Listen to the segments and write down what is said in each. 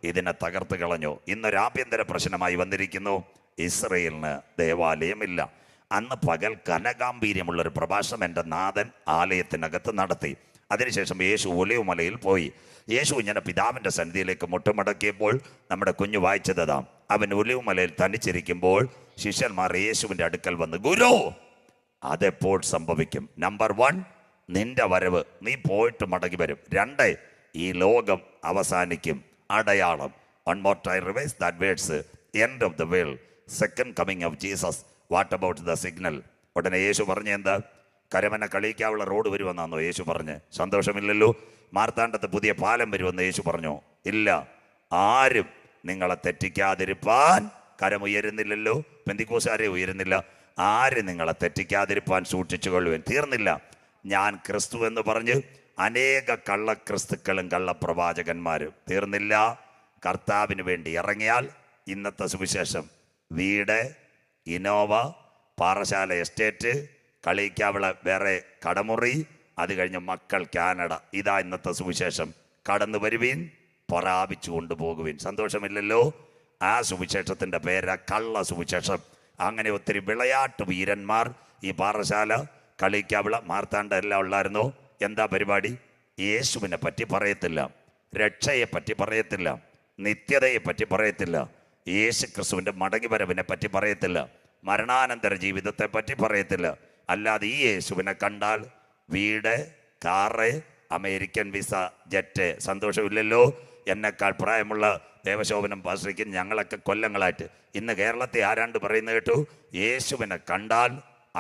ഇതിനെ തകർത്ത് കളഞ്ഞു. ഇന്നൊരു ആഭ്യന്തര പ്രശ്നമായി വന്നിരിക്കുന്നു. ഇസ്രയേലിന് ദേവാലയമില്ല. അന്ന് പകൽ കനകാംബീര്യമുള്ളൊരു പ്രഭാഷണം എൻ്റെ നാഥൻ ആലയത്തിനകത്ത് നടത്തി. അതിനുശേഷം യേശു ഒലിവുമലയിൽ പോയി. യേശു ഇങ്ങനെ പിതാവിൻ്റെ സന്നിധിയിലേക്ക് മുട്ടുമടക്കിയപ്പോൾ നമ്മുടെ കുഞ്ഞു വായിച്ചതാം. അവൻ ഒലിവുമലയിൽ തനിച്ചിരിക്കുമ്പോൾ ശിഷ്യന്മാർ യേശുവിൻ്റെ അടുക്കൽ വന്ന്, ഗുരു, അതെപ്പോൾ സംഭവിക്കും? നമ്പർ 1, നിന്റെ വരവ്, നീ പോയിട്ട് മടങ്ങി വരും. 2, ഈ ലോകം അവസാനിക്കും. അടയാളം. 1 more time revise that words. End of the world, second coming of Jesus. What about the signal? ഉടനെ യേശു പറഞ്ഞ എന്താ? കരമന കളിക്കാവുള്ള റോഡ് വരുമെന്നാണോ യേശു പറഞ്ഞ്? സന്തോഷമില്ലല്ലോ. മാർത്താണ്ഡത്ത് പുതിയ പാലം വരുമെന്ന് യേശു പറഞ്ഞു? ഇല്ല. ആരും നിങ്ങളെ തെറ്റിക്കാതിരിപ്പാൻ കരമുയരുന്നില്ലല്ലോ. പെന്തിക്കോസുകാരെ ഉയരുന്നില്ല. ആരും നിങ്ങളെ തെറ്റിക്കാതിരിപ്പാൻ സൂക്ഷിച്ചു കൊള്ളുവാൻ. തീർന്നില്ല. ഞാൻ ക്രിസ്തു എന്ന് പറഞ്ഞ് അനേക കള്ളക്രിസ്തുക്കളും കള്ളപ്രവാചകന്മാരും. തീർന്നില്ല. കർത്താവിന് വേണ്ടി ഇറങ്ങിയാൽ ഇന്നത്തെ സുവിശേഷം വീട്, ഇനോവ, പാറശാല എസ്റ്റേറ്റ്, കളിക്കാവിള വേറെ കടമുറി, അത് കഴിഞ്ഞ് മക്കൾ, കാനഡ. ഇതാ ഇന്നത്തെ സുവിശേഷം. കടന്നു വരുവീൻ, പ്രാപിച്ചു കൊണ്ടുപോകുവീൻ. സന്തോഷമില്ലല്ലോ. ആ സുവിശേഷത്തിൻ്റെ പേരാ കള്ള സുവിശേഷം. അങ്ങനെ ഒത്തിരി വിളയാട്ട് വീരന്മാർ ഈ പാറശാല, കളിക്കാവിള, മാർത്താണ്ഡ എല്ലാം ഉള്ളായിരുന്നു. എന്താ പരിപാടി? യേശുവിനെ പറ്റി പറയത്തില്ല, രക്ഷയെ പറ്റി പറയത്തില്ല, നിത്യതയെ പറ്റി പറയത്തില്ല, യേശു ക്രിസ്തുവിൻ്റെ മടങ്ങി വരവിനെ പറ്റി പറയത്തില്ല, മരണാനന്തര ജീവിതത്തെ പറ്റി പറയത്തില്ല. അല്ലാതെ ഈ യേശുവിനെ കണ്ടാൽ വീട്, കാറ്, അമേരിക്കൻ വിസ, ജെറ്റ്. സന്തോഷമില്ലല്ലോ. എന്നെക്കാൾ പ്രായമുള്ള ദേവശോഭനം പാശ്രിക്കും ഞങ്ങളൊക്കെ കൊല്ലങ്ങളായിട്ട് ഇന്ന് കേരളത്തെ ആരാണ്ട് പറയുന്നത് കേട്ടു, യേശുവിനെ കണ്ടാൽ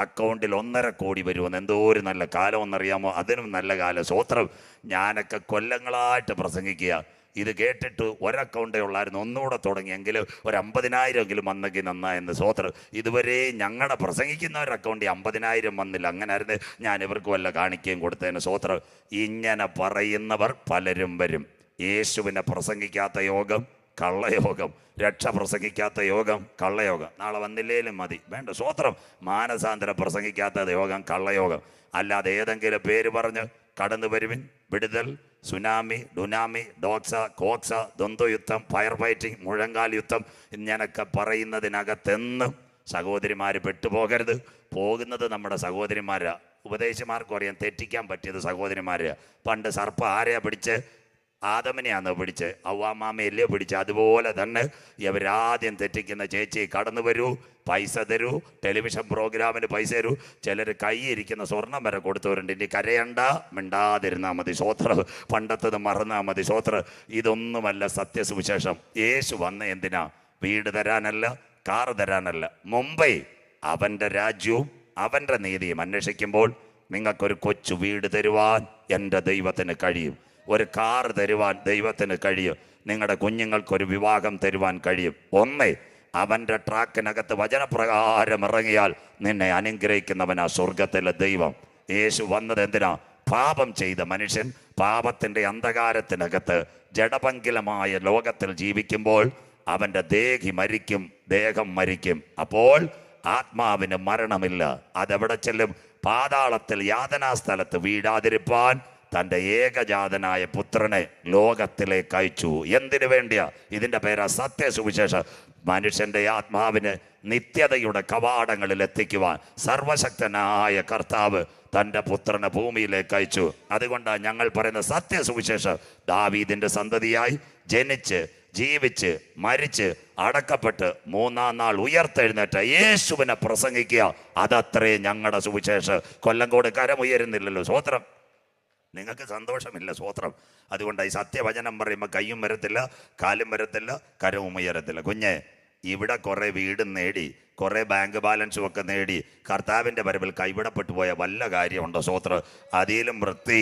അക്കൗണ്ടിൽ 1.5 കോടി വരുമെന്ന്. എന്തോ ഒരു നല്ല കാലം എന്നറിയാമോ? അതിനും നല്ല കാലം. സ്വോത്രം. ഞാനൊക്കെ കൊല്ലങ്ങളായിട്ട് പ്രസംഗിക്കുക. ഇത് കേട്ടിട്ട് ഒരക്കൗണ്ടേ ഉള്ളായിരുന്നു. ഒന്നുകൂടെ തുടങ്ങിയെങ്കിൽ ഒരു 50,000 വന്നെങ്കിൽ നന്നായെന്ന്. സ്വോത്രം. ഇതുവരെ ഞങ്ങളുടെ പ്രസംഗിക്കുന്നവരുടെ അക്കൗണ്ടിൽ 50,000 വന്നില്ല. അങ്ങനെ ആയിരുന്നു. ഞാൻ ഇവർക്ക് വല്ല കാണിക്കുകയും കൊടുത്തതിന്. സ്വോത്രം. ഇങ്ങനെ പറയുന്നവർ പലരും വരും. യേശുവിനെ പ്രസംഗിക്കാത്ത യോഗം കള്ളയോഗം, രക്ഷ പ്രസംഗിക്കാത്ത യോഗം കള്ളയോഗം. നാളെ വന്നില്ലേലും മതി, വേണ്ട. സ്വോത്രം. മാനസാന്തരം പ്രസംഗിക്കാത്ത യോഗം കള്ളയോഗം. അല്ലാതെ ഏതെങ്കിലും പേര് പറഞ്ഞ് കടന്നു വരുവിൻ, വിടുതൽ, സുനാമി, ഡുനാമി, ഡോക്സ, കോക്സ, ദ്വന്ദ്വയുദ്ധം, ഫയർ ഫൈറ്റിംഗ്, മുഴങ്കാൽ യുദ്ധം ഇങ്ങനൊക്കെ പറയുന്നതിനകത്തെന്നും സഹോദരിമാർ പെട്ടുപോകരുത്. പോകുന്നത് നമ്മുടെ സഹോദരിമാരാ. ഉപദേശിമാർക്കും അറിയാൻ തെറ്റിക്കാൻ പറ്റിയത് സഹോദരിമാരാ. പണ്ട് സർപ്പം ആരെയാ പിടിച്ച്? ആദമിനെയാണോ പിടിച്ച്? അവ്വാമാമയല്ലേ പിടിച്ച്? അതുപോലെ തന്നെ ഇവരാദ്യം തെറ്റിക്കുന്ന ചേച്ചി, കടന്നു വരൂ, പൈസ തരൂ, ടെലിവിഷൻ പ്രോഗ്രാമിന് പൈസ തരൂ. ചിലർ കൈയിരിക്കുന്ന സ്വർണം വരെ കൊടുത്തവരുണ്ട്. ഇനി കരയണ്ട, മിണ്ടാതിരുന്നാൽ മതി. സ്വോത്രം. പണ്ടത്തത് മറന്നാൽ മതി. സ്വോത്രം. ഇതൊന്നുമല്ല സത്യസുവിശേഷം. യേശു വന്ന എന്തിനാ? വീട് തരാനല്ല, കാറ് തരാനല്ല. മുമ്പേ അവൻ്റെ രാജ്യവും അവൻ്റെ നീതിയും അന്വേഷിക്കുമ്പോൾ നിങ്ങൾക്കൊരു കൊച്ചു വീട് തരുവാൻ എൻ്റെ ദൈവത്തിന് കഴിയും. ഒരു കാറ് തരുവാൻ ദൈവത്തിന് കഴിയും. നിങ്ങളുടെ കുഞ്ഞുങ്ങൾക്കൊരു വിവാഹം തരുവാൻ കഴിയും. ഒന്നേ അവൻ്റെ ട്രാക്കിനകത്ത് വചനപ്രകാരം ഇറങ്ങിയാൽ നിന്നെ അനുഗ്രഹിക്കുന്നവനാ സ്വർഗത്തിലെ ദൈവം. യേശു വന്നത് എന്തിനാ? പാപം ചെയ്ത മനുഷ്യൻ പാപത്തിൻ്റെ അന്ധകാരത്തിനകത്ത് ജഡപങ്കിലമായ ലോകത്തിൽ ജീവിക്കുമ്പോൾ അവൻ്റെ ദേഹം മരിക്കും. അപ്പോൾ ആത്മാവിന് മരണമില്ല. അതെവിടെ ചെല്ലും? പാതാളത്തിൽ, യാതനാസ്ഥലത്ത് വീഴാതിരിപ്പാൻ തൻ്റെ ഏകജാതനായ പുത്രനെ ലോകത്തിലേക്ക് അയച്ചു. എന്തിനു വേണ്ടിയാ? ഇതിൻ്റെ പേരാ സത്യസുവിശേഷം. മനുഷ്യൻ്റെ ആത്മാവിന് നിത്യതയുടെ കവാടങ്ങളിൽ എത്തിക്കുവാൻ സർവശക്തനായ കർത്താവ് തൻ്റെ പുത്രനെ ഭൂമിയിലേക്ക് അയച്ചു. അതുകൊണ്ടാണ് ഞങ്ങൾ പറയുന്ന സത്യസുവിശേഷം. ദാവീദിൻ്റെ സന്തതിയായി ജനിച്ച്, ജീവിച്ച്, മരിച്ച്, അടക്കപ്പെട്ട് 3-ാം നാൾ ഉയർത്തെഴുന്നേറ്റ യേശുവിനെ പ്രസംഗിക്കുക. അതത്രേ ഞങ്ങളുടെ സുവിശേഷം. കൊല്ലങ്കോട് കരമുയരുന്നില്ലല്ലോ. സ്വോത്രം. നിങ്ങൾക്ക് സന്തോഷമില്ല. സ്വോത്രം. അതുകൊണ്ട് ഈ സത്യവചനം പറയുമ്പോൾ കയ്യും വരത്തില്ല, കാലും വരത്തില്ല, കരവും ഉയരത്തില്ല. കുഞ്ഞെ, ഇവിടെ കുറേ വീടും നേടി, കുറേ ബാങ്ക് ബാലൻസും ഒക്കെ നേടി കർത്താവിൻ്റെ വരവിൽ കൈവിടപ്പെട്ടു പോയ വല്ല കാര്യമുണ്ടോ? സ്വോത്രം. അതിലും വൃത്തി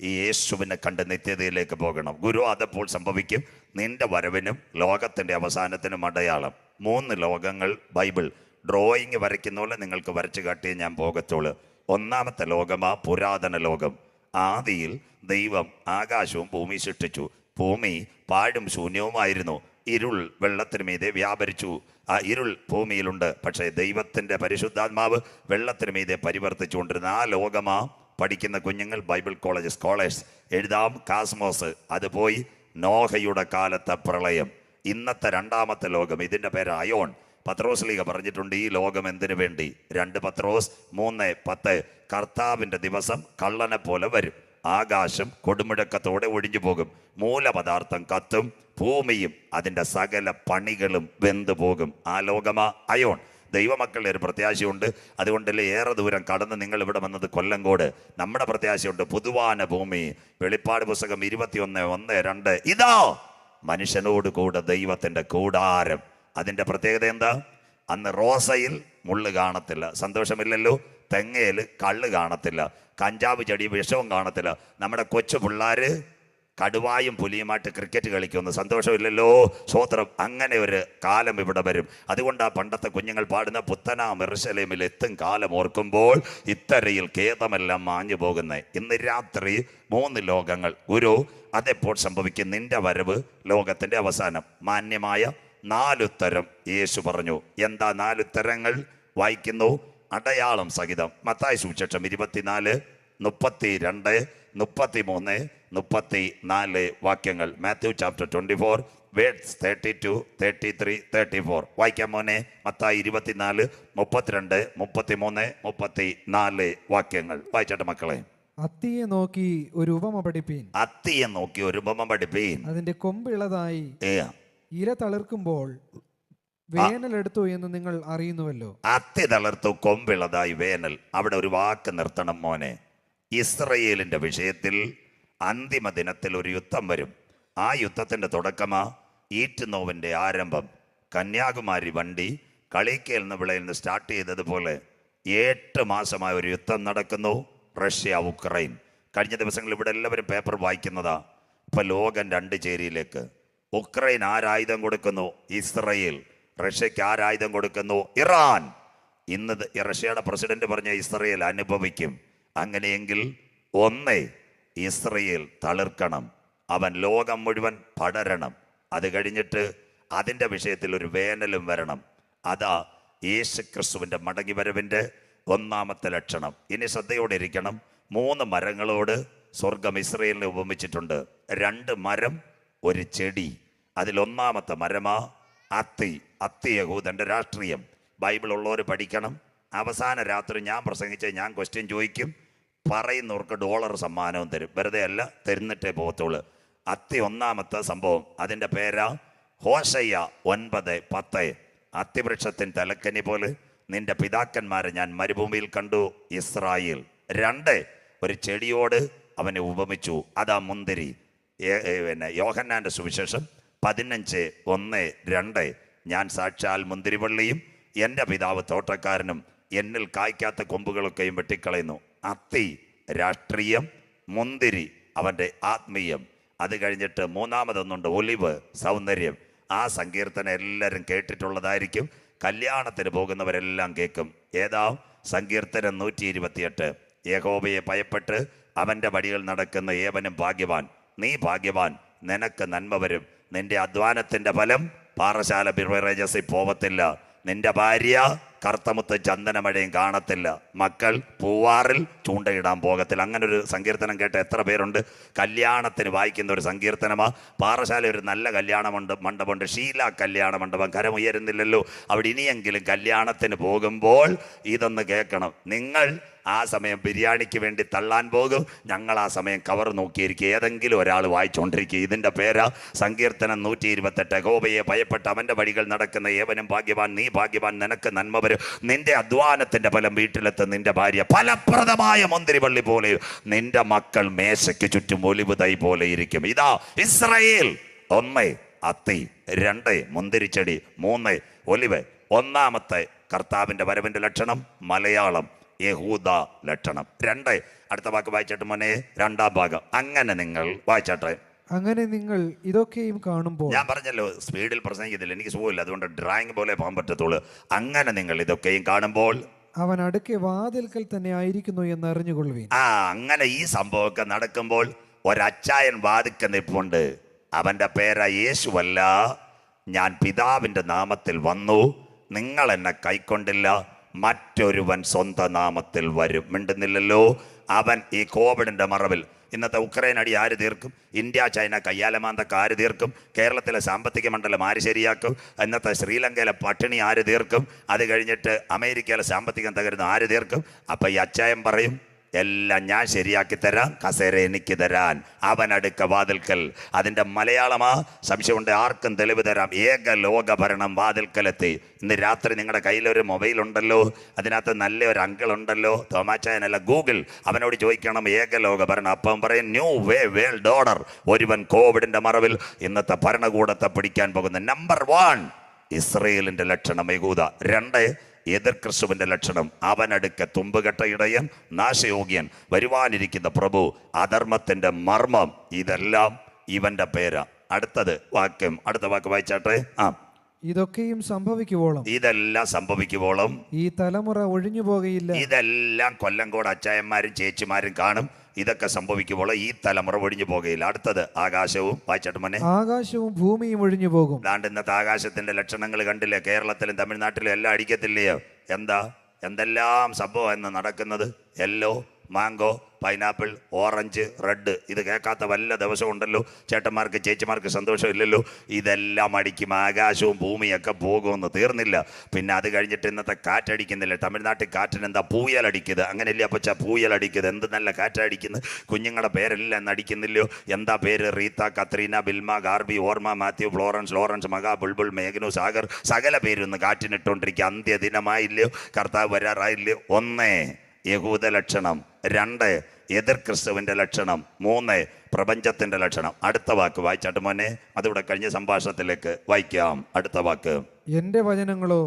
ഈ യേശുവിനെ കണ്ട് നിത്യതയിലേക്ക് പോകണം. ഗുരു, അതെപ്പോൾ സംഭവിക്കും? നിന്റെ വരവിനും ലോകത്തിൻ്റെ അവസാനത്തിനും അടയാളം. 3 ലോകങ്ങൾ ബൈബിൾ ഡ്രോയിങ് വരയ്ക്കുന്ന പോലെ നിങ്ങൾക്ക് വരച്ചു കാട്ടിയേ ഞാൻ പോകത്തുള്ളൂ. ഒന്നാമത്തെ ലോകമാ പുരാതന ലോകം. ആദിയിൽ ദൈവം ആകാശവും ഭൂമി സൃഷ്ടിച്ചു. ഭൂമി പാഴും ശൂന്യവുമായിരുന്നു. ഇരുൾ വെള്ളത്തിന് മീതെ വ്യാപരിച്ചു. ആ ഇരുൾ ഭൂമിയിലുണ്ട്. പക്ഷേ ദൈവത്തിൻ്റെ പരിശുദ്ധാത്മാവ് വെള്ളത്തിന് മീതെ പരിവർത്തിച്ചുകൊണ്ടിരുന്ന ആ ലോകമാ പഠിക്കുന്ന കുഞ്ഞുങ്ങൾ ബൈബിൾ കോളേജ് സ്കോളേഴ്സ് എഴുതാം. കാസ്മോസ്. അത് പോയി നോഹയുടെ കാലത്തെ പ്രളയം, ഇന്നത്തെ രണ്ടാമത്തെ ലോകം, ഇതിൻ്റെ പേര് അയോൺ. പത്രോസ് ലീഗ പറഞ്ഞിട്ടുണ്ട് ഈ ലോകം എന്തിനു വേണ്ടി. 2 പത്രോസ് 3:10 കർത്താവിൻ്റെ ദിവസം കള്ളനെ പോലെ വരും. ആകാശം കൊടുമുഴക്കത്തോടെ ഒഴിഞ്ഞു പോകും, മൂലപദാർത്ഥം കത്തും, ഭൂമിയും അതിൻ്റെ സകല പണികളും വെന്തു പോകും. ആ ലോകമാ അയോൺ. ദൈവമക്കളുടെ ഒരു പ്രത്യാശയുണ്ട്. അതുകൊണ്ടല്ലേ ഏറെ ദൂരം കടന്ന് നിങ്ങൾ ഇവിടെ വന്നത് കൊല്ലങ്കോട്. നമ്മുടെ പ്രത്യാശയുണ്ട്, പുതുവാന ഭൂമി. വെളിപ്പാട് പുസ്തകം 21:1-2 ഇതാ മനുഷ്യനോട് കൂടെ ദൈവത്തിൻ്റെ കൂടാരം. അതിൻ്റെ പ്രത്യേകത എന്താ? അന്ന് റോസയിൽ മുള്ള് കാണത്തില്ല, സന്തോഷമില്ലല്ലോ. തെങ്ങയിൽ കള്ള് കാണത്തില്ല, കഞ്ചാവ് ചെടി വിഷവും കാണത്തില്ല. നമ്മുടെ കൊച്ചു പിള്ളേർ കടുവായും പുലിയുമായിട്ട് ക്രിക്കറ്റ് കളിക്കുമെന്ന്, സന്തോഷമില്ലല്ലോ. സ്വോത്രം. അങ്ങനെ ഒരു കാലം ഇവിടെ വരും. അതുകൊണ്ട് ആ പണ്ടത്തെ കുഞ്ഞുങ്ങൾ പാടുന്ന പുത്തനാം യെരൂശലേമിൽ എത്തും കാലം ഓർക്കുമ്പോൾ ഇത്തരയിൽ ഖേദമെല്ലാം മാഞ്ഞു പോകുന്നത്. ഇന്ന് രാത്രി 3 ലോകങ്ങൾ. അതെപ്പോൾ സംഭവിക്കും? നിന്റെ വരവ്, ലോകത്തിൻ്റെ അവസാനം. മാന്യമായ 4 ഉത്തരം യേശു പറഞ്ഞു. എന്താ 4 ഉത്തരങ്ങൾ? വായിക്കുന്നു അടയാളം സഹിതം. മത്തായി സുവിശേഷം 24, 32, 33, 34 വാക്യങ്ങൾ. Matthew chapter 24 words 32, 33, 34. വായിക്കാം മോനെ. മത്തായി 24, 32, 33, 34 വാക്യങ്ങൾ വായിച്ചോട്ടെ മക്കളെ. അത്തിയെ നോക്കി ഒരു ഉപമ പഠിപ്പീൻ. അത്തിയെ നോക്കി ഒരു ഉപമ പഠിപ്പീൻ. അതിന്റെ കൊമ്പ് ഇളതായി ഇല തളിർക്കുമ്പോൾ വേനലെടുത്തു എന്ന് നിങ്ങൾ അറിയുന്നുവല്ലോ. അത്തി തളിർത്തു, കൊമ്പിളതായി വേനൽ. അവിടെ ഒരു വാക്ക് നിർത്തണം മോനെ. ഇസ്രയേലിന്റെ വിഷയത്തിൽ അന്തിമ ദിനത്തിൽ ഒരു യുദ്ധം വരും. ആ യുദ്ധത്തിന്റെ തുടക്കമാ ഈറ്റുനോവിന്റെ ആരംഭം. കന്യാകുമാരി വണ്ടി കളിക്കേൽ നിന്ന് വിളയിൽ നിന്ന് സ്റ്റാർട്ട് ചെയ്തതുപോലെ 8 മാസമായ ഒരു യുദ്ധം നടക്കുന്നു. Russia Ukraine. കഴിഞ്ഞ ദിവസങ്ങളിൽ ഇവിടെ എല്ലാവരും പേപ്പർ വായിക്കുന്നതാ. ഇപ്പൊ ലോകം 2 ചേരിയിലേക്ക്. ഉക്രൈൻ ആരായുധം കൊടുക്കുന്നു? ഇസ്രയേൽ. റഷ്യക്ക് ആരായുധം കൊടുക്കുന്നു? ഇറാൻ. ഇന്ന് റഷ്യയുടെ പ്രസിഡന്റ് പറഞ്ഞ ഇസ്രയേൽ അനുഭവിക്കും. അങ്ങനെയെങ്കിൽ ഇസ്രയേൽ തളിർക്കണം, അവൻ ലോകം മുഴുവൻ പടരണം. അത് കഴിഞ്ഞിട്ട് അതിൻ്റെ വിഷയത്തിൽ ഒരു വേനലും വരണം. അതാ യേശു ക്രിസ്തുവിൻ്റെ മടങ്ങി വരവിൻ്റെ 1-ാമത്തെ ലക്ഷണം. ഇനി ശ്രദ്ധയോടെ ഇരിക്കണം. 3 മരങ്ങളോട് സ്വർഗം ഇസ്രയേലിനെ ഉപമിച്ചിട്ടുണ്ട്. 2 മരം, ഒരു ചെടി. അതിൽ 1-ാമത്തെ മരമാ അത്തി. അത്തി യഹൂദന്റെ രാഷ്ട്രീയം. ബൈബിൾ ഉള്ളവർ പഠിക്കണം. അവസാന രാത്രി ഞാൻ പ്രസംഗിച്ച് ഞാൻ ക്വസ്റ്റ്യൻ ചോദിക്കും. പറയുന്നവർക്ക് $1 സമ്മാനവും തരും. വെറുതെ അല്ല, തരുന്നിട്ടേ പോകത്തുള്ളൂ. അത്തി 1-ാമത്തെ സംഭവം. അതിൻ്റെ പേരാ ഹോശയ്യ 9:10. അത്തിവൃക്ഷത്തിൻ തലക്കനി പോലെ നിന്റെ പിതാക്കന്മാരെ ഞാൻ മരുഭൂമിയിൽ കണ്ടു ഇസ്രായേൽ. 2 ഒരു ചെടിയോട് അവനെ ഉപമിച്ചു. അതാ മുന്തിരി. യോഹന്നാന്റെ സുവിശേഷം 15:1-2 ഞാൻ സാക്ഷാൽ മുന്തിരിവള്ളിയും എൻ്റെ പിതാവ് തോട്ടക്കാരനും എന്നിൽ കായ്ക്കാത്ത കൊമ്പുകളൊക്കെയും വെട്ടിക്കളയുന്നു. അത്തി രാഷ്ട്രീയം, മുന്തിരി അവൻ്റെ ആത്മീയം. അത് കഴിഞ്ഞിട്ട് 3-ാമതൊന്നുണ്ട്, ഒലിവ്, സൗന്ദര്യം. ആ സങ്കീർത്തനം എല്ലാവരും കേട്ടിട്ടുള്ളതായിരിക്കും. കല്യാണത്തിന് പോകുന്നവരെല്ലാം കേൾക്കും. ഏതാ സങ്കീർത്തനം 128. യഹോവയെ ഭയപ്പെട്ട് അവൻ്റെ വഴികൾ നടക്കുന്ന ഏവനും ഭാഗ്യവാൻ. നീ ഭാഗ്യവാൻ, നിനക്ക് നന്മ വരും. നിന്റെ അധ്വാനത്തിൻ്റെ ഫലം പാറശാല ബിർവറേജസിൽ പോവത്തില്ല. നിന്റെ ഭാര്യ കറുത്തമുത്ത് ചന്ദനമഴയും കാണത്തില്ല. മക്കൾ പൂവാറിൽ ചൂണ്ടയിടാൻ പോകത്തില്ല. അങ്ങനെ ഒരു സങ്കീർത്തനം കേട്ട എത്ര പേരുണ്ട്? കല്യാണത്തിന് വായിക്കുന്ന ഒരു സങ്കീർത്തനമാ. പാറശാല ഒരു നല്ല മണ്ഡപമുണ്ട്, ഷീല കല്യാണ മണ്ഡപം. കരമുയരുന്നില്ലല്ലോ. അവിടെ ഇനിയെങ്കിലും കല്യാണത്തിന് പോകുമ്പോൾ ഇതൊന്ന് കേൾക്കണം. നിങ്ങൾ ആ സമയം ബിരിയാണിക്ക് വേണ്ടി തള്ളാൻ പോകും, ഞങ്ങൾ ആ സമയം കവർ നോക്കിയിരിക്കും. ഏതെങ്കിലും ഒരാൾ വായിച്ചുകൊണ്ടിരിക്കുക. ഇതിൻ്റെ പേരാ സങ്കീർത്തനം 128. യഹോവയെ ഭയപ്പെട്ട് അവൻ്റെ വഴികൾ നടക്കുന്ന ഏവനും ഭാഗ്യവാൻ. നീ ഭാഗ്യവാൻ, നിനക്ക് നന്മ വരും. നിന്റെ അധ്വാനത്തിൻ്റെ ഫലം വീട്ടിലെത്തും. നിന്റെ ഭാര്യ ഫലപ്രദമായ മുന്തിരിവള്ളി പോലെ, നിന്റെ മക്കൾ മേശയ്ക്ക് ചുറ്റും ഒലിവ് തൈ പോലെ ഇരിക്കും. ഇതാ ഇസ്രായേൽ. 1 അത്തി, 2 മുന്തിരിച്ചെടി, 3 ഒലിവ്. 1-ാമത്തെ കർത്താവിൻ്റെ വരവിൻ്റെ ലക്ഷണം മലയാളം യഹൂദ ലക്ഷണം. 2 അടുത്ത വാക്ക് വായിച്ചിട്ട് മോനെ, 2-ാം ഭാഗം. അങ്ങനെ നിങ്ങൾ വായിച്ചാട്ടെ. അങ്ങനെ നിങ്ങൾ ഇതൊക്കെയും കാണുമ്പോൾ, ഞാൻ പറഞ്ഞല്ലോ സ്പീഡിൽ പ്രസംഗിക്കത്തില്ല, എനിക്ക് സുഖമില്ല, അതുകൊണ്ട് ഡ്രായിങ് പോലെ പോകാൻ പറ്റത്തുള്ളൂ. അങ്ങനെ നിങ്ങൾ ഇതൊക്കെയും കാണുമ്പോൾ അവൻ അടുക്കെ വാതിൽക്കൽ തന്നെ ആയിരിക്കുന്നു എന്ന് അറിഞ്ഞുകൊള്ളുവീൻ. അങ്ങനെ ഈ സംഭവമൊക്കെ നടക്കുമ്പോൾ ഒരച്ചായൻ വാതിൽക്കൽ നിൽപ്പുണ്ട്. അവൻ്റെ പേരാ യേശുവല്ല. ഞാൻ പിതാവിൻ്റെ നാമത്തിൽ വന്നു, നിങ്ങൾ എന്നെ കൈക്കൊണ്ടില്ല, മറ്റൊരുവൻ സ്വന്തം നാമത്തിൽ വരും. മിണ്ടുന്നില്ലല്ലോ. അവൻ ഈ കോവിഡിൻ്റെ മറവിൽ ഇന്നത്തെ ഉക്രൈൻ അടി ആര് തീർക്കും? ഇന്ത്യ ചൈന കയ്യാലമാന്തൊക്കെ ആര് തീർക്കും? കേരളത്തിലെ സാമ്പത്തിക മണ്ഡലം ആര് ശരിയാക്കും? ഇന്നത്തെ ശ്രീലങ്കയിലെ പട്ടിണി ആര് തീർക്കും? അത് കഴിഞ്ഞിട്ട് അമേരിക്കയിലെ സാമ്പത്തികം തകരുന്ന ആര് തീർക്കും? അപ്പം ഈ അച്ചായം പറയും, എല്ലാം ഞാൻ ശരിയാക്കി തരാം, കസേര എനിക്ക് തരാൻ. അവനടുക്ക വാതിൽക്കൽ. അതിൻ്റെ മലയാളമാ? സംശയമുണ്ട്, ആർക്കും തെളിവ് തരാം. ഏക ലോക ഭരണം വാതിൽക്കലെത്തി. ഇന്ന് രാത്രി നിങ്ങളുടെ കയ്യിലൊരു മൊബൈൽ ഉണ്ടല്ലോ, അതിനകത്ത് നല്ലൊരു അങ്കിൾ ഉണ്ടല്ലോ, തോമാച്ചായനല്ല, ഗൂഗിൾ. അവനോട് ചോദിക്കണം ഏക ലോക ഭരണം. അപ്പം പറയും ന്യൂ വേൾഡ് ഓർഡർ. ഒരുവൻ കോവിഡിൻ്റെ മറവിൽ ഇന്നത്തെ ഭരണകൂടത്തെ പിടിക്കാൻ പോകുന്ന. നമ്പർ 1 ഇസ്രയേലിൻ്റെ ലക്ഷണം യഹൂദ. 2 എതിർ ക്രിസ്തുവിൻ്റെ ലക്ഷണം. അവനടുക്ക തുമ്പുകെട്ട ഇടയൻ, നാശയോഗ്യൻ, വരുവാനിരിക്കുന്ന പ്രഭു, അധർമ്മത്തിൻ്റെ മർമ്മം. ഇതെല്ലാം ഇവന്റെ പേരാ. അടുത്ത വാക്ക് വായിച്ചാട്ടെ. ഇതൊക്കെയും സംഭവിക്കുവോളം, ഇതെല്ലാം സംഭവിക്കുവോളം ഈ തലമുറ ഒഴിഞ്ഞു പോകയില്ല. ഇതെല്ലാം കൊല്ലംകോട് അച്ചായന്മാരും ചേച്ചിമാരും കാണും. ഇതൊക്കെ സംഭവിക്കുമ്പോൾ ഈ തലമുറ ഒഴിഞ്ഞു പോകുകയില്ല. അടുത്തത് ആകാശവും. വായിച്ചാട്ട് മോനെ. ആകാശവും ഭൂമിയും ഒഴിഞ്ഞു പോകും. അതാണ്ട് ഇന്നത്തെ ആകാശത്തിന്റെ ലക്ഷണങ്ങൾ കണ്ടില്ലേ? കേരളത്തിലും തമിഴ്നാട്ടിലും എല്ലാം അടിക്കത്തില്ലയോ? എന്തെല്ലാം സംഭവം എന്ന് നടക്കുന്നത്. Yellow, mango, pineapple, orange, red. ഇത് കേൾക്കാത്ത വല്ല ദിവസവും ഉണ്ടല്ലോ? ചേട്ടന്മാർക്ക് ചേച്ചിമാർക്ക് സന്തോഷമില്ലല്ലോ? ഇതെല്ലാം അടിക്കും. ആകാശവും ഭൂമിയൊക്കെ പോകുമെന്ന് തീർന്നില്ല. പിന്നെ അത് കഴിഞ്ഞിട്ട് ഇന്നത്തെ കാറ്റടിക്കുന്നില്ല. തമിഴ്നാട്ടിൽ കാറ്റിന് എന്താ പൂയലടിക്കുന്നത്? അങ്ങനെയല്ലേ അപ്പച്ച പൂയലടിക്കുന്നത്? എന്ത് നല്ല കാറ്റടിക്കുന്നത്. കുഞ്ഞുങ്ങളുടെ പേരെല്ലാം അടിക്കുന്നില്ലയോ? എന്താ പേര്? റീത്ത, കത്രീന, ബിൽമ, ഗാർബി, ഓർമ്മ, മാത്യു, ഫ്ലോറൻസ്, ലോറൻസ്, മക, ബുൾബുൾ, മേഘനു, സാഗർ. സകല പേരൊന്ന് കാറ്റിനിട്ടുകൊണ്ടിരിക്കുക. അന്ത്യദിനമായില്ലയോ? കർത്താവ് വരാറായില്ലയോ? 1 യഹൂദ ലക്ഷണം. 2 എതിർ ക്രിസ്തുവിൻ്റെ ലക്ഷണം. 3 പ്രപഞ്ചത്തിൻ്റെ ലക്ഷണം. അടുത്ത വാക്ക് വായിച്ചാട്ട് മോനെ. അതിവിടെ കഴിഞ്ഞ സംഭാഷണത്തിലേക്ക് വായിക്കാം. അടുത്ത വാക്ക്. എന്റെ വചനങ്ങളോ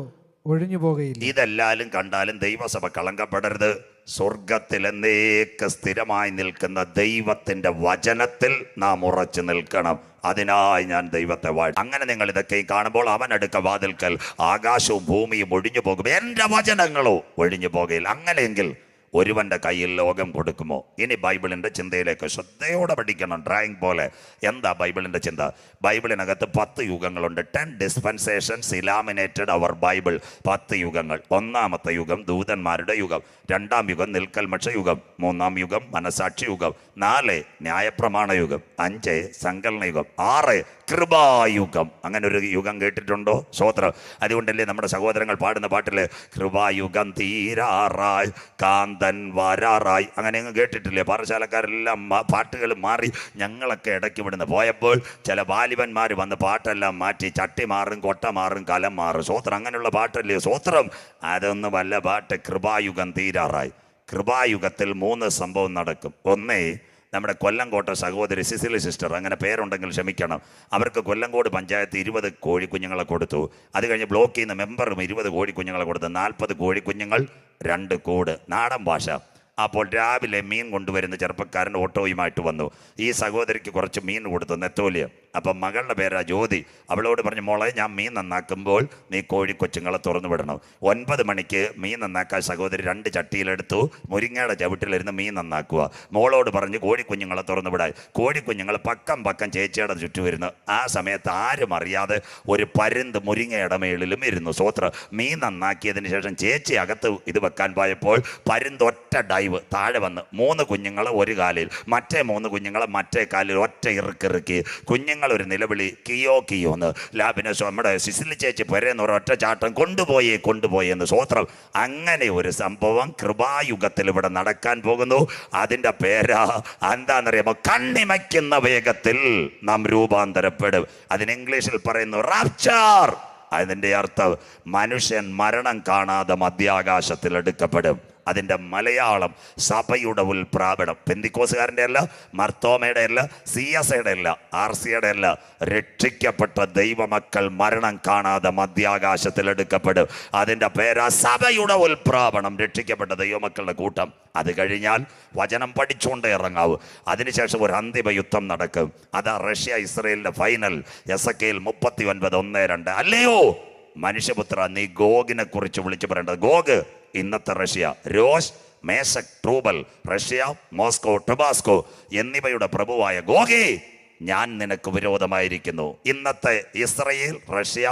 ഒഴിഞ്ഞു പോകയില്ല. ഇതെല്ലാലും കണ്ടാലും ദൈവസഭ കളങ്കപ്പെടരുത്. സ്വർഗത്തിൽ എന്നേക്ക് സ്ഥിരമായി നിൽക്കുന്ന ദൈവത്തിന്റെ വചനത്തിൽ നാം ഉറച്ചു നിൽക്കണം. അതിനായി ഞാൻ ദൈവത്തെ വാഴ്ത്തും. അങ്ങനെ നിങ്ങൾ ഇതൊക്കെ കാണുമ്പോൾ അവനടുക്ക വാതിൽക്കൽ ആകാശവും ഭൂമിയും ഒഴിഞ്ഞു പോകും, എൻ്റെ വചനങ്ങളോ ഒഴിഞ്ഞു പോകുകയില്ല. അങ്ങനെയെങ്കിൽ ഒരുവന്റെ കയ്യിൽ ലോകം കൊടുക്കുമോ? ഇനി ബൈബിളിൻ്റെ ചിന്തയിലേക്ക് ശ്രദ്ധയോടെ പഠിക്കണം, ഡ്രായിങ് പോലെ. എന്താ ബൈബിളിൻ്റെ ചിന്ത? ബൈബിളിനകത്ത് 10 യുഗങ്ങളുണ്ട്. 10 ഡിസ്പെൻസേഷൻസ് ഇലാമിനേറ്റഡ് അവർ ബൈബിൾ. 10 യുഗങ്ങൾ. 1-ാമത്തെ യുഗം ദൂതന്മാരുടെ യുഗം. 2-ാം യുഗം നിൽക്കൽമക്ഷ യുഗം. 3-ാം യുഗം മനസാക്ഷി യുഗം. 4 ന്യായപ്രമാണ യുഗം. 5 സങ്കലന യുഗം. 6 കൃപായുഗം. അങ്ങനെ ഒരു യുഗം കേട്ടിട്ടുണ്ടോ? സ്തോത്രം. അതുകൊണ്ടല്ലേ നമ്മുടെ സഹോദരങ്ങൾ പാടുന്ന പാട്ടില് കൃപായുഗം തീരാറായി കാന്തൻ വരാറായി. അങ്ങനെ അങ്ങ് കേട്ടിട്ടില്ലേ? പാറശാലക്കാരെല്ലാം പാട്ടുകൾ മാറി. ഞങ്ങളൊക്കെ ഇടയ്ക്ക് ഇവിടുന്ന് പോയപ്പോൾ ചില ബാലിബന്മാർ വന്ന് പാട്ടെല്ലാം മാറ്റി. ചട്ടി മാറും, കൊട്ട മാറും, കലം മാറും. സ്തോത്രം. അങ്ങനെയുള്ള പാട്ടല്ലേ? സ്തോത്രം. അതൊന്നും വല്ല പാട്ട്. കൃപായുഗം തീരാറായി. കൃപായുഗത്തിൽ 3 സംഭവം നടക്കും. 1, നമ്മുടെ കൊല്ലംകോട്ട സഹോദരി സിസിലി സിസ്റ്റർ, അങ്ങനെ പേരുണ്ടെങ്കിൽ ക്ഷമിക്കണം, അവർക്ക് കൊല്ലംകോട് പഞ്ചായത്ത് 20 കോഴിക്കുഞ്ഞുങ്ങളെ കൊടുത്തു. അത് കഴിഞ്ഞ് ബ്ലോക്കിൽ നിന്ന് മെമ്പറും 20 കോഴിക്കുഞ്ഞുങ്ങളെ കൊടുത്തു. 40 കോഴിക്കുഞ്ഞുങ്ങൾ, 2 കൂട്. നാടൻ ഭാഷ. അപ്പോൾ രാവിലെ മീൻ കൊണ്ടുവരുന്ന ചെറുപ്പക്കാരൻ ഓട്ടോയുമായിട്ട് വന്നു. ഈ സഹോദരിക്ക് കുറച്ച് മീൻ കൊടുത്തു, നെത്തോലിയ. അപ്പം മകളുടെ പേരാ ജ്യോതി. അവളോട് പറഞ്ഞു, മോളെ ഞാൻ മീൻ നന്നാക്കുമ്പോൾ നീ കോഴിക്കൊച്ചുങ്ങളെ തുറന്നു വിടണം. 9 മണിക്ക് മീൻ നന്നാക്കാൻ സഹോദരി 2 ചട്ടിയിലെടുത്തു. മുരിങ്ങയുടെ ചവിട്ടിലിരുന്ന് മീൻ നന്നാക്കുക. മോളോട് പറഞ്ഞ് കോഴിക്കുഞ്ഞുങ്ങളെ തുറന്നു വിടാൻ. കോഴിക്കുഞ്ഞുങ്ങൾ പക്കം ചേച്ചിയുടെ ചുറ്റും ഇരുന്നു. ആ സമയത്ത് ആരും അറിയാതെ ഒരു പരുന്ത് മുരിങ്ങയുടെ മേളിലും ഇരുന്നു. സ്വോത്ര. മീൻ നന്നാക്കിയതിന് ശേഷം ചേച്ചി അകത്ത് ഇത് വെക്കാൻ പോയപ്പോൾ പരുന്ത് ഒറ്റ ഡൈവ് താഴെ വന്ന് 3 കുഞ്ഞുങ്ങളെ ഒരു കാലിൽ, മറ്റേ 3 കുഞ്ഞുങ്ങളെ മറ്റേ കാലിൽ ഒറ്റ ഇറുക്കിറുക്കി. കുഞ്ഞുങ്ങൾ ഒരു നിലവിളി, കിയോ കിയോന്ന്. ലാബിനെ നമ്മുടെ സിസിലി ചേച്ചി പെരേന്ന് ഒരൊറ്റ ചാട്ടം, കൊണ്ടുപോയി എന്ന്. സ്വോത്രം. അങ്ങനെ ഒരു സംഭവം കൃപായുഗത്തിൽ ഇവിടെ നടക്കാൻ പോകുന്നു. അതിൻ്റെ പേരാ എന്താണെന്നറിയാമോ? കണ്ണിമയ്ക്കുന്ന വേഗത്തിൽ നാം രൂപാന്തരപ്പെടും. അതിന് ഇംഗ്ലീഷിൽ പറയുന്നു റാപ്ചർ. അതിൻ്റെ അർത്ഥം മനുഷ്യൻ മരണം കാണാതെ മധ്യാകാശത്തിൽ എടുക്കപ്പെടും. അതിൻ്റെ മലയാളം സഭയുടെ ഉൽപ്രാപണം. പെന്തിക്കോസുകാരൻ്റെ അല്ല, മർത്തോമയുടെ അല്ല, CSയുടെ അല്ല, RCയുടെ അല്ല. രക്ഷിക്കപ്പെട്ട ദൈവമക്കൾ മരണം കാണാതെ മധ്യാകാശത്തിൽ എടുക്കപ്പെടും. അതിൻ്റെ പേരാ സഭയുടെ ഉൽപ്രാപണം. രക്ഷിക്കപ്പെട്ട ദൈവമക്കളുടെ കൂട്ടം. അത് കഴിഞ്ഞാൽ വചനം പഠിച്ചുകൊണ്ടേ ഇറങ്ങാവൂ. അതിനുശേഷം ഒരു അന്തിമ യുദ്ധം നടക്കും. അതാ റഷ്യ ഇസ്രയേലിൻ്റെ ഫൈനൽ. എസെക്കിയേൽ 39:1-2. അല്ലയോ മനുഷ്യപുത്ര, നീ ഗോഗിനെ കുറിച്ച് വിളിച്ചു പറയേണ്ടത്. ഗോഗ് ഇന്നത്തെ Russia. രോഷ്, Meshach, ട്രൂബൽ. Russia, Moscow, Tabasco എന്നിവയുടെ പ്രഭുവായ ഗോഗേ, ഞാൻ നിനക്ക് വിരോധമായിരിക്കുന്നു. ഇന്നത്തെ ഇസ്രയേൽ, റഷ്യ,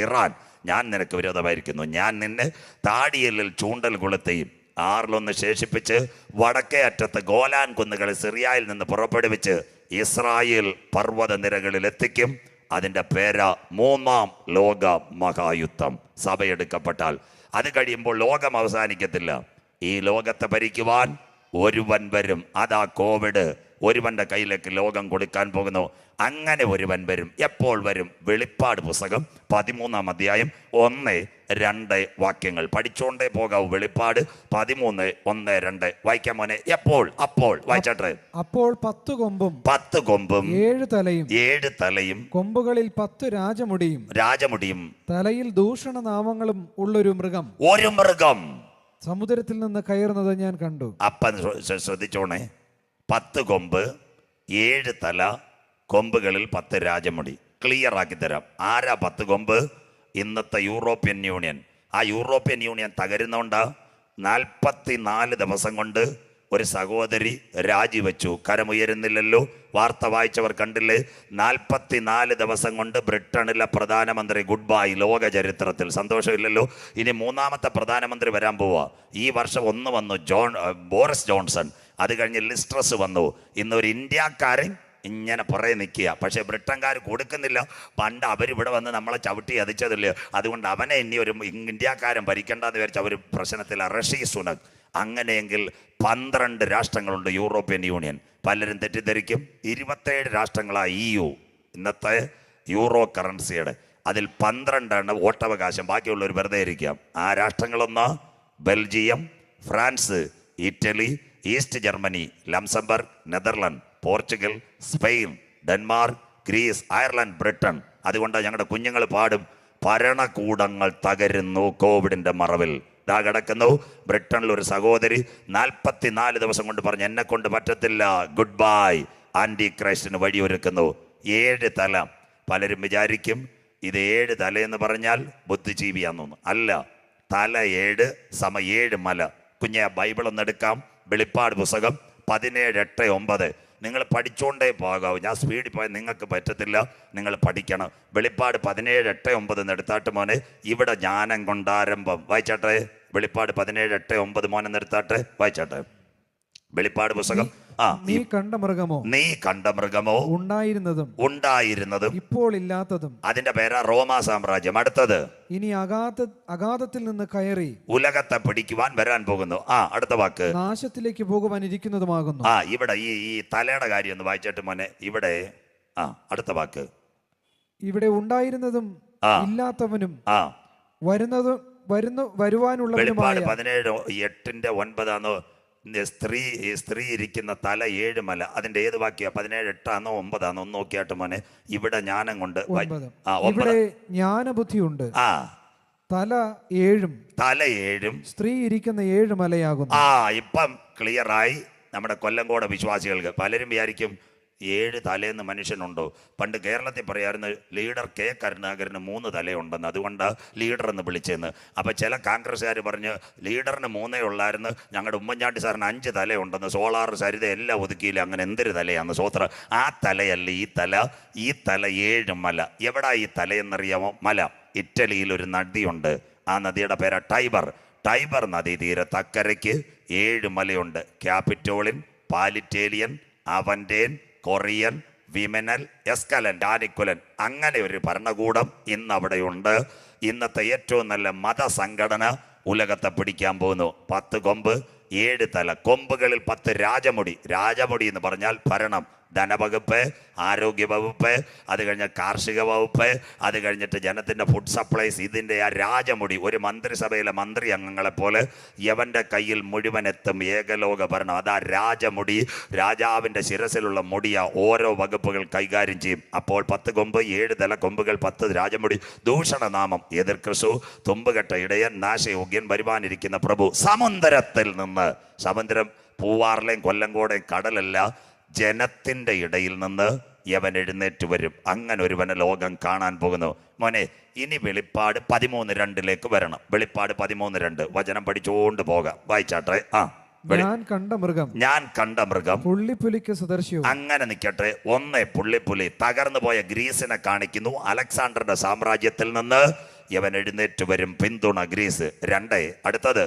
ഇറാൻ, ഞാൻ നിനക്ക് വിരോധമായിരിക്കുന്നു. ഞാൻ നിന്നെ താടിയലിൽ ചൂണ്ടൽ കൊളുത്തിയും ആറിലൊന്ന് ശേഷിപ്പിച്ച് വടക്കേ അറ്റത്ത് ഗോലാൻ കുന്നുകൾ സിറിയയിൽ നിന്ന് പുറപ്പെടുവിച്ച് ഇസ്രായേൽ പർവ്വത നിരകളിൽ എത്തിക്കും. അതിൻ്റെ പേര് മൂന്നാം ലോക മഹായുദ്ധം. സഭയെടുക്കപ്പെട്ടാൽ അത് കഴിയുമ്പോൾ ലോകം അവസാനിക്കത്തില്ല. ഈ ലോകത്തെ ഭരിക്കുവാൻ ഒരുവൻ വരും. അതാ കോവിഡ് ഒരുവന്റെ കയ്യിലേക്ക് ലോകം കൊടുക്കാൻ പോകുന്നു. അങ്ങനെ ഒരുവൻ വരും. എപ്പോൾ വരും? വെളിപ്പാട് പുസ്തകം 13-ാം അധ്യായം 1-2 വാക്യങ്ങൾ പഠിച്ചോണ്ടേ പോകാവൂ. വെളിപ്പാട് 13:1-2 വായിക്കാൻ മോനെ. എപ്പോൾ? അപ്പോൾ വായിച്ചാട്ടെ. അപ്പോൾ 10 കൊമ്പും 10 കൊമ്പും 7 തലയും കൊമ്പുകളിൽ 10 രാജമുടിയും തലയിൽ ദൂഷണനാമങ്ങളും ഉള്ളൊരു മൃഗം ഒരു മൃഗം സമുദ്രത്തിൽ നിന്ന് കയറുന്നത് ഞാൻ കണ്ടു. അപ്പം ശ്രദ്ധിച്ചോണേ. 10 കൊമ്പ്, 7 തല, കൊമ്പുകളിൽ 10 രാജമുടി. ക്ലിയർ ആക്കി തരാം. ആരാ 10 കൊമ്പ്? ഇന്നത്തെ യൂറോപ്യൻ യൂണിയൻ. ആ യൂറോപ്യൻ യൂണിയൻ തകരുന്നോണ്ട് 44 ദിവസം കൊണ്ട് ഒരു സഹോദരി രാജിവെച്ചു. കരമുയരുന്നില്ലല്ലോ. വാർത്ത വായിച്ചവർ കണ്ടില്ലേ? 44 ദിവസം കൊണ്ട് ബ്രിട്ടനിലെ പ്രധാനമന്ത്രി ഗുഡ് ബൈ. ലോക ചരിത്രത്തിൽ സന്തോഷമില്ലല്ലോ. ഇനി 3-ാമത്തെ പ്രധാനമന്ത്രി വരാൻ പോവാ. ഈ വർഷം 1 വന്നു, ബോറിസ് ജോൺസൺ. അത് കഴിഞ്ഞ് ലിസ്ട്രസ് വന്നു. ഇന്നൊരു ഇന്ത്യക്കാരൻ ഇങ്ങനെ പുറകെ നിൽക്കുക. പക്ഷേ ബ്രിട്ടൻകാർ കൊടുക്കുന്നില്ല. പണ്ട് അവരിവിടെ വന്ന് നമ്മളെ ചവിട്ടി അതിച്ചതില്ല. അതുകൊണ്ട് അവനെ ഇനി ഒരു ഇന്ത്യക്കാരൻ ഭരിക്കേണ്ടെന്ന് വിചാരിച്ച അവർ പ്രശ്നത്തിൽ ഋഷി സുനക്. അങ്ങനെയെങ്കിൽ 12 രാഷ്ട്രങ്ങളുണ്ട് യൂറോപ്യൻ യൂണിയൻ. പലരും തെറ്റിദ്ധരിക്കും 27 രാഷ്ട്രങ്ങളാണ് EU, ഇന്നത്തെ യൂറോ കറൻസിയുടെ. അതിൽ 12 വോട്ടവകാശം, ബാക്കിയുള്ളവർ വെറുതെ ഇരിക്കാം. ആ രാഷ്ട്രങ്ങളൊന്ന് Belgium, France, Italy, East Germany, Luxembourg, Netherland, Portugal, Spain, Denmark, Greece, Ireland, Britain. അതുകൊണ്ട് ഞങ്ങളുടെ കുഞ്ഞുങ്ങൾ പാടും, ഭരണകൂടങ്ങൾ തകരുന്നു കോവിഡിൻ്റെ മറവിൽ. ഇതാ കിടക്കുന്നു. ബ്രിട്ടനിൽ ഒരു സഹോദരി 44 ദിവസം കൊണ്ട് പറഞ്ഞു, എന്നെ കൊണ്ട് പറ്റത്തില്ല, ഗുഡ് ബൈ. ആൻറ്റി ക്രൈസ്റ്റിന് വഴിയൊരുക്കുന്നു. 7 തല. പലരും വിചാരിക്കും ഇത് 7 തലയെന്ന് പറഞ്ഞാൽ ബുദ്ധിജീവിയാന്ന് തോന്നുന്നു. അല്ല, തല 7 = 7 മല. കുഞ്ഞെ ബൈബിൾ ഒന്ന് എടുക്കാം. വെളിപ്പാട് പുസ്തകം 17:8-9. നിങ്ങൾ പഠിച്ചോണ്ടേ പോകാവൂ. ഞാൻ സ്പീഡിൽ പോയാൽ നിങ്ങൾക്ക് പറ്റത്തില്ല. നിങ്ങൾ പഠിക്കണം. വെളിപ്പാട് 17:8-9 എടുത്താട്ട് മോനെ. ഇവിടെ ജ്ഞാനം കൊണ്ടാരംഭം. വായിച്ചാട്ടെ. വെളിപ്പാട് 17:8-9 മോനെ നിർത്താട്ടെ. വായിച്ചാട്ടെ. വെളിപ്പാട് പുസ്തകം. നീ കണ്ട മൃഗമോ ഉണ്ടായിരുന്നതും ഇപ്പോൾ ഇല്ലാത്തതും. അതിന്റെ പേരാ റോമാ സാമ്രാജ്യം. അടുത്തത് ഇനി അഗാധത്തിൽ നിന്ന് കയറി ഉലകത്തെ പിടിക്കുവാൻ വരാൻ പോകുന്നു. അടുത്ത വാക്ക് നാശത്തിലേക്ക് പോകുവാൻ ഇരിക്കുന്നതുമാകുന്നു. ഇവിടെ ഈ തലയുടെ കാര്യം ഒന്ന് വായിച്ചിട്ട് മോനെ. ഇവിടെ അടുത്ത വാക്ക് ഇവിടെ ഉണ്ടായിരുന്നതും ഇല്ലാത്തവനും വരുവാനുള്ളവനുമായ. 17:8-9 സ്ത്രീ ഇരിക്കുന്ന തല 7 മല. അതിന്റെ ഏത് വാക്യ? 17:8-9 ഒന്ന് നോക്കിയാട്ട് മോനെ. ഇവിടെ ജ്ഞാനം കൊണ്ട് ഇവിടെ ജ്ഞാനബുദ്ധിയുണ്ട്. തല 7 സ്ത്രീ ഇരിക്കുന്ന 7 മലയാകുന്നു. ഇപ്പം ക്ലിയറായി നമ്മുടെ കൊല്ലങ്കോട് വിശ്വാസികൾക്ക്. പലരും വിചാരിക്കും 7 തലേന്ന് മനുഷ്യനുണ്ടോ? പണ്ട് കേരളത്തിൽ പറയാറുണ്ട് ലീഡർ K. കരുണാകരന് 3 തലയുണ്ടെന്ന്, അതുകൊണ്ട് ലീഡർ എന്ന് വിളിച്ചെന്ന്. അപ്പം ചില കോൺഗ്രസ്സുകാർ പറഞ്ഞ് ലീഡറിന് 3 ഉള്ളായിരുന്നു, ഞങ്ങളുടെ ഉമ്മൻചാണ്ടി സാറിന് 5 തലയുണ്ടെന്ന്. സോളാർ സരിത എല്ലാം ഒതുക്കിയില്ല. അങ്ങനെ എന്തൊരു തലയാന്ന് സ്വോത്ര. ആ തലയല്ല ഈ തല. ഈ തല 7 മല. എവിടാ ഈ തലയെന്നറിയാമോ? മല. ഇറ്റലിയിൽ ഒരു നദിയുണ്ട്. ആ നദിയുടെ പേരാ ടൈബർ. ടൈബർ നദി തീരത്ത് അക്കരയ്ക്ക് 7 മലയുണ്ട്. ക്യാപിറ്റോളിൻ, പാലിറ്റേലിയൻ, അവൻറ്റേൻ, കൊറിയൻ, വിമനൽ, എസ്കലൻ, ഡാനിക്കുലൻ. അങ്ങനെ ഒരു ഭരണകൂടം ഇന്ന് അവിടെയുണ്ട്. ഇന്നത്തെ ഏറ്റവും നല്ല മതസംഘടന ഉലകത്തെ പിടിക്കാൻ പോകുന്നു. 10 കൊമ്പ്, 7 തല, കൊമ്പുകളിൽ 10 രാജമുടി. രാജമുടി എന്ന് പറഞ്ഞാൽ ഭരണം. ധനവകുപ്പ്, ആരോഗ്യ വകുപ്പ്, അത് കഴിഞ്ഞ് കാർഷിക വകുപ്പ്, അത് കഴിഞ്ഞിട്ട് ജനത്തിൻ്റെ ഫുഡ് സപ്ലൈസ്. ഇതിൻ്റെ ആ രാജമുടി ഒരു മന്ത്രിസഭയിലെ മന്ത്രി അംഗങ്ങളെപ്പോലെ യവൻ്റെ കയ്യിൽ മുഴുവൻ എത്തും ഏകലോക ഭരണം. അതാ രാജമുടി. രാജാവിൻ്റെ ശിരസിലുള്ള മുടിയ ഓരോ വകുപ്പുകൾ കൈകാര്യം ചെയ്യും. അപ്പോൾ 10 കൊമ്പ്, 7 തല, കൊമ്പുകൾ 10 രാജമുടി. ദൂഷണനാമം എതിർ ക്രിസ്തു, തുമ്പുകെട്ട ഇടയൻ, നാശയോഗ്യൻ, വരുവാനിരിക്കുന്ന പ്രഭു. സമുദ്രത്തിൽ നിന്ന്, സമുദ്രം പൂവാറിലെയും കൊല്ലങ്കോടെയും കടലല്ല, ജനത്തിൻ്റെ ഇടയിൽ നിന്ന് യവൻ എഴുന്നേറ്റ് വരും. അങ്ങനെ ഒരുവനെ ലോകം കാണാൻ പോകുന്നു. മോനെ, ഇനി വെളിപ്പാട് 13:2 വരണം. വെളിപ്പാട് 13:2 വചനം പഠിച്ചുകൊണ്ട് പോകാം. വായിച്ചാട്ടെ. ഞാൻ കണ്ട മൃഗം പുള്ളിപ്പുലിക്ക് സദൃശ്യവും. അങ്ങനെ നിൽക്കട്ടെ. 1 പുള്ളിപ്പുലി. തകർന്നു പോയ ഗ്രീസിനെ കാണിക്കുന്നു. അലക്സാണ്ടറുടെ സാമ്രാജ്യത്തിൽ നിന്ന് യവൻ എഴുന്നേറ്റ് വരും. പിന്തുണ ഗ്രീസ്. 2 അടുത്തത്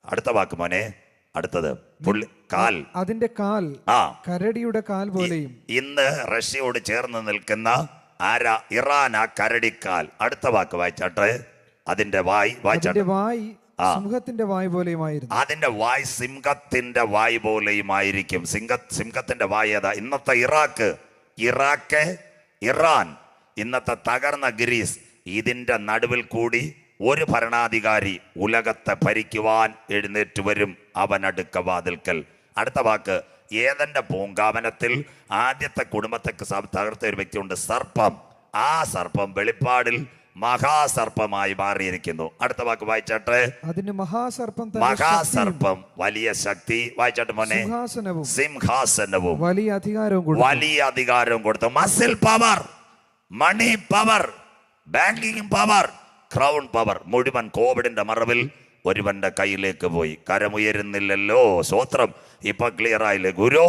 അടുത്ത വാക്ക് മോനെ, അടുത്തത് പുള്ളി കാൽ. അതിന്റെ കാൽ ആ കരടിയുടെ കാൽ പോലെയും. ഇന്ന് റഷ്യയോട് ചേർന്ന് നിൽക്കുന്ന ആരാ? ഇറാനാ കരടിക്കാൽ. അടുത്ത വാക്ക് വായിച്ചാട്ടെ. അതിന്റെ വായ് വായിച്ചാട്ടെ. അതിന്റെ വായ് സിംഹത്തിന്റെ വായ് പോലെയുമായിരുന്നു. അതിന്റെ വായ് സിംഹത്തിന്റെ വായ് പോലെയുമായിരിക്കും. സിംഹത്തിന്റെ വായ് ഏതാ? ഇന്നത്തെ ഇറാഖ്, ഇറാൻ, ഇന്നത്തെ തകർന്ന ഗ്രീസ്, ഇതിന്റെ നടുവിൽ കൂടി ഒരു ഭരണാധികാരി ഉലകത്തെ ഭരിക്കുവാൻ എഴുന്നേറ്റ് വരും. അവൻ അടുക്ക വാതിൽക്കൽ. അടുത്ത വാക്ക്, ഏദന്റെ പൂങ്കാവനത്തിൽ ആദ്യത്തെ കുടുംബത്തെ തകർത്ത ഒരു വ്യക്തിയുണ്ട്, സർപ്പം. ആ സർപ്പം വെളിപ്പാടിൽ മഹാസർപ്പമായി മാറിയിരിക്കുന്നു. അടുത്ത വാക്ക് വായിച്ചാട്ടെ. അതിന് മഹാസർപ്പം വലിയ ശക്തി. വായിച്ചാട്ടെ മോനെ. സിംഹാസനവും വലിയ അധികാരവും കൊടുത്തു. Muscle power, money power, banking power, crown power മുഴുവൻ കോവിഡിന്റെ മറവിൽ ഒരുവന്റെ കയ്യിലേക്ക് പോയി. കരമുയരുന്നില്ലല്ലോ. സ്വോത്രം. ഇപ്പൊ ക്ലിയർ ആയില്ലേ ഗുരു?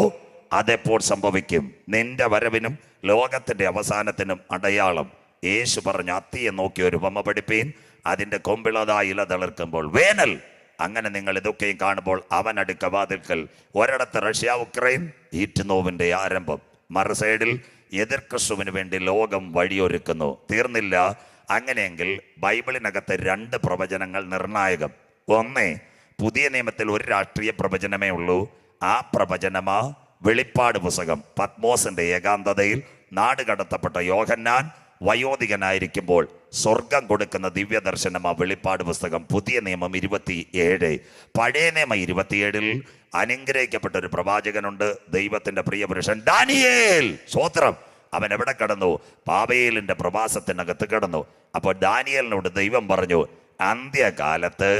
അതെപ്പോൾ സംഭവിക്കും? നിന്റെ വരവിനും ലോകത്തിന്റെ അവസാനത്തിനും അടയാളം യേശു പറഞ്ഞു, അത്തിയെ നോക്കി ഒരു ഉപമ പഠിപ്പീൻ, അതിന്റെ കൊമ്പിളതായി ഇല തളിർക്കുമ്പോൾ വേനൽ. അങ്ങനെ നിങ്ങൾ ഇതൊക്കെയും കാണുമ്പോൾ അവൻ അടുക്ക വാതിൽക്കൽ. ഒരിടത്ത് റഷ്യ ഉക്രൈൻ ഈറ്റുനോവിന്റെ ആരംഭം, മറു സൈഡിൽ എതിർ ക്രിസ്തുവിന് വേണ്ടി ലോകം വഴിയൊരുക്കുന്നു. തീർന്നില്ല. അങ്ങനെയെങ്കിൽ ബൈബിളിനകത്ത് 2 പ്രവചനങ്ങൾ നിർണായകം. ഒന്ന്, പുതിയ നിയമത്തിൽ ഒരു രാഷ്ട്രീയ പ്രവചനമേ ഉള്ളൂ. ആ പ്രവചനമാ വെളിപ്പാട് പുസ്തകം. പത്മോസിന്റെ ഏകാന്തതയിൽ നാട് കടത്തപ്പെട്ട യോഹന്നാൻ വയോധികനായിരിക്കുമ്പോൾ സ്വർഗം കൊടുക്കുന്ന ദിവ്യദർശനമാ വെളിപ്പാട് പുസ്തകം. പുതിയ നിയമം 27. പഴയ നിയമം 27 അനുഗ്രഹിക്കപ്പെട്ട ഒരു പ്രവാചകനുണ്ട്, ദൈവത്തിന്റെ പ്രിയപുരുഷൻ ദാനിയേൽ. സ്വോത്രം. അവൻ എവിടെ കടന്നു? ബാബേലിന്റെ പ്രവാസത്തിനകത്ത് കടന്നു. അപ്പോൾ ദാനിയേലിനോട് ദൈവം പറഞ്ഞു, അന്ത്യകാലത്ത്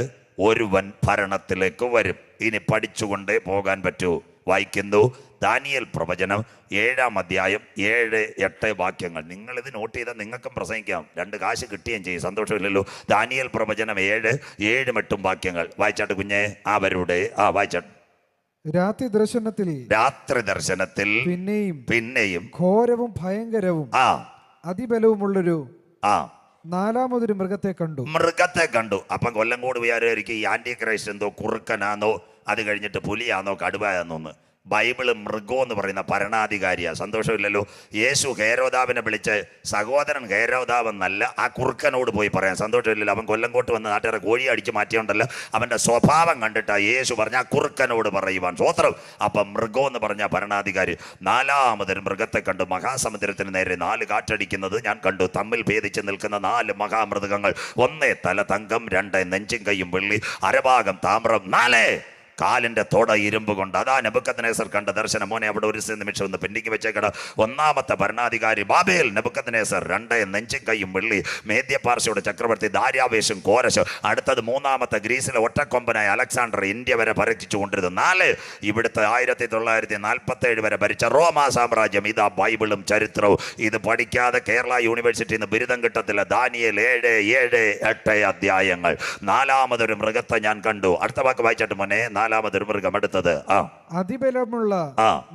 ഒരുവൻ ഭരണത്തിലേക്ക് വരും. ഇനി പഠിച്ചുകൊണ്ടേ പോകാൻ പറ്റൂ. വായിക്കുന്നു ദാനിയേൽ പ്രവചനം 7-ാം അധ്യായം 7-8 വാക്യങ്ങൾ. നിങ്ങൾ ഇത് നോട്ട് ചെയ്താൽ നിങ്ങൾക്കും പ്രസംഗിക്കാം. 2 കാശ് കിട്ടുകയും ചെയ്യും. സന്തോഷമില്ലല്ലോ. ദാനിയേൽ പ്രവചനം 7-8 വാക്യങ്ങൾ വായിച്ചാട്ട് കുഞ്ഞെ. അവരുടെ വായിച്ചാട്ട്. രാത്രി ദർശനത്തിൽ പിന്നെയും ഘോരവും ഭയങ്കരവും അതിബലവുമുള്ളൊരു നാലാമതൊരു മൃഗത്തെ കണ്ടു. അപ്പം കൊല്ലംകോട് വിചാരിക്കും ഈ ആന്റി ക്രൈസ്റ്റ് എന്തോ കുറുക്കനാന്നോ, അത് കഴിഞ്ഞിട്ട് പുലിയാന്നോ കടുവയാന്നോന്ന്. ബൈബിള് മൃഗം എന്ന് പറയുന്ന ഭരണാധികാരിയാ. സന്തോഷമില്ലല്ലോ. യേശു ഹേരോദാവിനെ വിളിച്ച് സഹോദരൻ ഹേരോദാവ് എന്നല്ല, ആ കുറുക്കനോട് പോയി പറയാൻ. സന്തോഷമില്ലല്ലോ. അവൻ കൊല്ലംകോട്ട് വന്ന് നാട്ടുകാരെ കോഴി അടിച്ച് മാറ്റിയോണ്ടല്ലോ, അവന്റെ സ്വഭാവം കണ്ടിട്ടാ യേശു പറഞ്ഞ ആ കുറുക്കനോട് പറയുവാൻ. സ്വോത്രം. അപ്പം മൃഗം എന്ന് പറഞ്ഞ ഭരണാധികാരി. 4-മതൊരു മൃഗത്തെ കണ്ടു. മഹാസമുദ്രത്തിന് നേരെ 4 കാറ്റടിക്കുന്നത് ഞാൻ കണ്ടു. തമ്മിൽ ഭേദിച്ച് നിൽക്കുന്ന 4 മഹാമൃഗങ്ങൾ. 1 തല തങ്കം, 2 നെഞ്ചും കൈയും വെള്ളി, അരഭാഗം താമ്രം, 4 കാലിന്റെ തോട ഇരുമ്പ് കൊണ്ട്. അതാ നെബൂഖദ്നേസർ കണ്ട ദർശനം. മോനെ അവിടെ ഒരു നിമിഷം ഒന്ന് പെൻഡിങ് വെച്ചേക്കട. 1-ാമത്തെ ഭരണാധികാരി ബാബേൽ നെബൂഖദ്നേസർ. 2 നെഞ്ചും കൈയും വെള്ളി, മേദ്യപാർശ്വയുടെ ചക്രവർത്തി ദാര്യാവേശും കോരശും. അടുത്തത് 3-ാമത്തെ ഗ്രീസിലെ ഒറ്റക്കൊമ്പനായ അലക്സാണ്ടർ ഇന്ത്യ വരെ ഭരിച്ചു കൊണ്ടിരുന്നു. 4 ഇവിടുത്തെ 1947 വരെ ഭരിച്ച റോമാ സാമ്രാജ്യം. ഇതാ ബൈബിളും ചരിത്രവും. ഇത് പഠിക്കാതെ കേരള യൂണിവേഴ്സിറ്റിയിൽ നിന്ന് ബിരുദം കിട്ടത്തില്ല. ദാനിയേൽ 7-8 അധ്യായങ്ങൾ. 4-മതൊരു മൃഗത്തെ ഞാൻ കണ്ടു. അടുത്ത വാക്ക് വായിച്ചിട്ട് മോനെ. 4-മതൊരു മൃഗം. അടുത്തത് അതിബലമുള്ള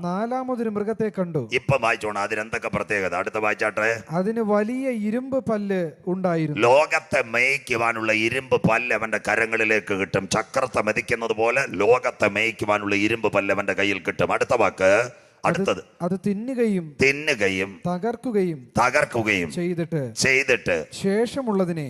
4-മതൊരു മൃഗത്തെ കണ്ടു. ഇപ്പം വായിച്ചോണം അതിനെന്തൊക്കെ പ്രത്യേകത. അടുത്ത വായിച്ചാട്ടെ. അതിന് വലിയ ഇരുമ്പ് പല്ല് ഉണ്ടായിരുന്നു. ലോകത്തെ മേയ്ക്കുവാനുള്ള ഇരുമ്പ് പല്ല് അവന്റെ കരങ്ങളിലേക്ക് കിട്ടും. ചക്രത്തെ മെതിക്കുന്നത് പോലെ ലോകത്തെ മേയ്ക്കുവാനുള്ള ഇരുമ്പ് പല്ല് അവന്റെ കയ്യിൽ കിട്ടും. അടുത്ത വാക്ക്. അടുത്തത് അത് തിന്നുകയും തകർക്കുകയും ചെയ്തിട്ട് ശേഷമുള്ളതിനെ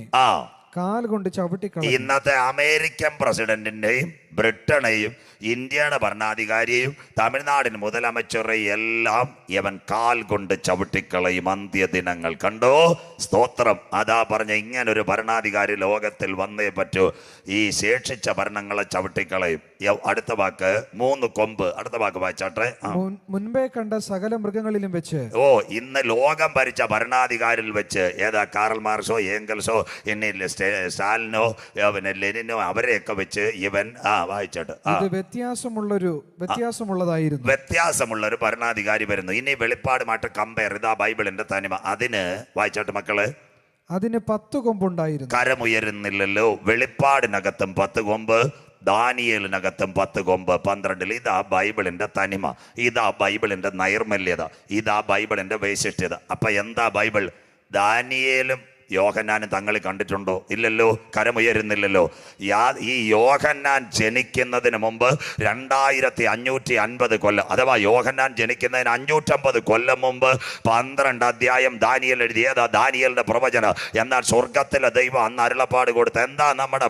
കാൽ കൊണ്ട് ചവിട്ടിക്കളയും. ഇന്നത്തെ അമേരിക്കൻ പ്രസിഡന്റിന്റെയും ബ്രിട്ടനെയും ഇന്ത്യയുടെ ഭരണാധികാരിയെയും തമിഴ്നാടിന് മുതലമച്ചറേയും എല്ലാം ഇവൻ കാൽ കൊണ്ട് ചവിട്ടിക്കളയും. അന്ത്യദിനങ്ങൾ കണ്ടോ? സ്തോത്രം. അതാ പറഞ്ഞ ഇങ്ങനൊരു ഭരണാധികാരി ലോകത്തിൽ വന്നേ പറ്റൂ. ഈ ശേഷിച്ച ഭരണങ്ങളെ ചവിട്ടിക്കളയും. അടുത്ത വാക്ക് 3 കൊമ്പ്. അടുത്ത വാക്ക് വായിച്ചാട്ടെ. മുൻപേ കണ്ട സകല മൃഗങ്ങളിലും വെച്ച്. ഇന്ന് ലോകം ഭരിച്ച ഭരണാധികാരിൽ വെച്ച് ഏതാ? കാറൽ മാർക്സോ, ഏംഗൽസോ, സ്റ്റാലിനോ, പിന്നെ ലെനിനോ, അവരെയൊക്കെ വെച്ച് ഇവൻ വായിച്ചോട്ട്. വ്യത്യാസമുള്ളൊരു ഭരണാധികാരി വരുന്നു. ഇനി വെളിപ്പാടുമായിട്ട് കമ്പയർ. ഇതാ ബൈബിളിന്റെ തനിമ. അതിന് വായിച്ചോട്ട് മക്കള്. അതിന് 10 കൊമ്പുണ്ടായിരുന്നു. കരമുയരുന്നില്ലല്ലോ. വെളിപ്പാടിനകത്തും 10 കൊമ്പ്, ദാനിയേലിനകത്തും 10 കൊമ്പ്. 12. ഇതാ ബൈബിളിന്റെ തനിമ. ഇതാ ബൈബിളിന്റെ നൈർമല്യത. ഇതാ ബൈബിളിന്റെ വൈശിഷ്ട്യത. അപ്പൊ എന്താ ബൈബിൾ? ദാനിയേലും യോഹന്നാനും തങ്ങൾ കണ്ടിട്ടുണ്ടോ? ഇല്ലല്ലോ, കരമുയരുന്നില്ലല്ലോ. ഈ യോഹന്നാൻ ജനിക്കുന്നതിന് മുമ്പ് 2550 കൊല്ലം, അഥവാ യോഹന്നാൻ ജനിക്കുന്നതിന് 550 കൊല്ലം മുമ്പ് 12 അധ്യായം ദാനിയേൽ എഴുതിയതാ, ദാനിയേലിന്റെ പ്രവചനം. എന്നാൽ സ്വർഗത്തിലെ ദൈവം അന്ന് അരുളപ്പാട് കൊടുത്ത എന്താ? നമ്മുടെ